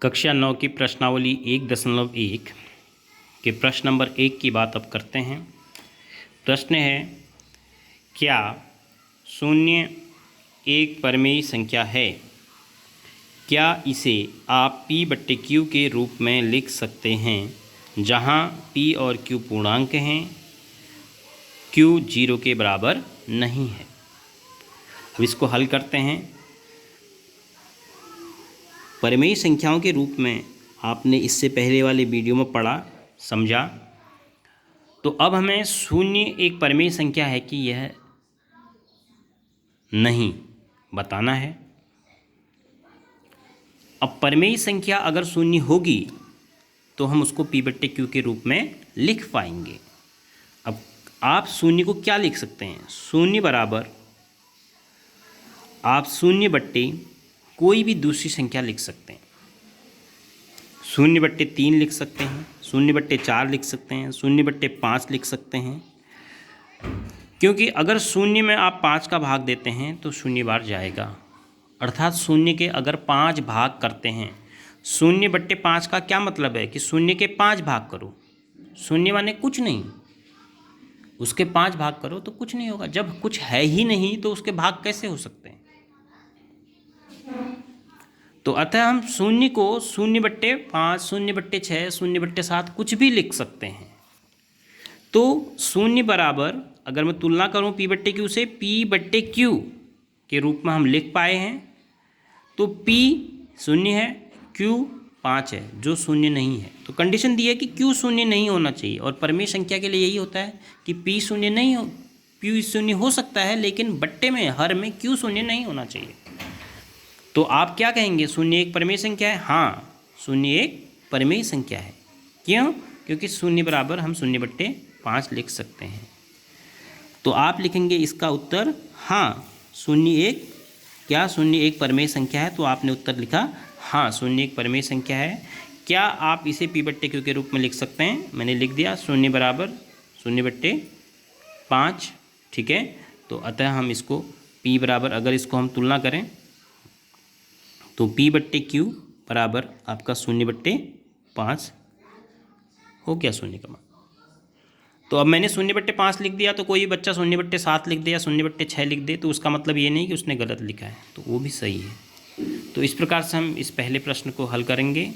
कक्षा 9 की प्रश्नावली 1.1 के प्रश्न नंबर 1 की बात अब करते हैं। प्रश्न है, क्या शून्य एक परिमेय संख्या है? क्या इसे आप P/Q के रूप में लिख सकते हैं, जहां P और Q पूर्णांक हैं, Q 0 के बराबर नहीं है। अब इसको हल करते हैं। परिमेय संख्याओं के रूप में आपने इससे पहले वाले वीडियो में पढ़ा, समझा। तो अब हमें शून्य एक परिमेय संख्या है कि यह नहीं बताना है। अब परिमेय संख्या अगर शून्य होगी तो हम उसको P/Q के रूप में लिख पाएंगे। अब आप शून्य को क्या लिख सकते हैं? शून्य बराबर आप शून्य बट्टे कोई भी दूसरी संख्या लिख सकते हैं। 0/3 लिख सकते हैं, 0/4 लिख सकते हैं, 0/5 लिख सकते हैं। क्योंकि अगर शून्य में आप 5 का भाग देते हैं तो 0 बार जाएगा। अर्थात शून्य के अगर 5 भाग करते हैं, 0/5 का क्या मतलब है कि शून्य के 5 भाग करो। शून्य माने कुछ नहीं, उसके 5 भाग करो तो कुछ नहीं होगा। जब कुछ है ही नहीं तो उसके भाग कैसे हो सकते हैं? तो अतः हम शून्य को 0/5, 0/6, 0/7 कुछ भी लिख सकते हैं। तो शून्य बराबर अगर मैं तुलना करूं P/Q से, P/Q के रूप में हम लिख पाए हैं। तो P 0 है, Q 5 है, जो शून्य नहीं है। तो कंडीशन दी है कि Q शून्य नहीं होना चाहिए। और परिमेय संख्या के लिए यही होता है कि P शून्य नहीं हो, P शून्य हो सकता है लेकिन बट्टे में, हर में Q शून्य नहीं होना चाहिए। तो आप क्या कहेंगे? शून्य एक परिमेय संख्या है? हाँ, शून्य एक परिमेय संख्या है। क्यों? क्योंकि शून्य बराबर हम 0/5 लिख सकते हैं। तो आप लिखेंगे इसका उत्तर हाँ, शून्य एक परिमेय संख्या है। तो आपने उत्तर लिखा हाँ, शून्य एक परिमेय संख्या है। क्या आप इसे P/Q के रूप में लिख सकते हैं? मैंने लिख दिया, शून्य बराबर 0/5। ठीक है। तो अतः हम इसको P बराबर, अगर इसको हम तुलना करें तो P/Q बराबर आपका 0/5 हो गया, शून्य का मान। तो अब मैंने 0/5 लिख दिया, तो कोई बच्चा 0/7 लिख दे या 0/6 लिख दे तो उसका मतलब ये नहीं कि उसने गलत लिखा है, तो वो भी सही है। तो इस प्रकार से हम इस पहले प्रश्न को हल करेंगे।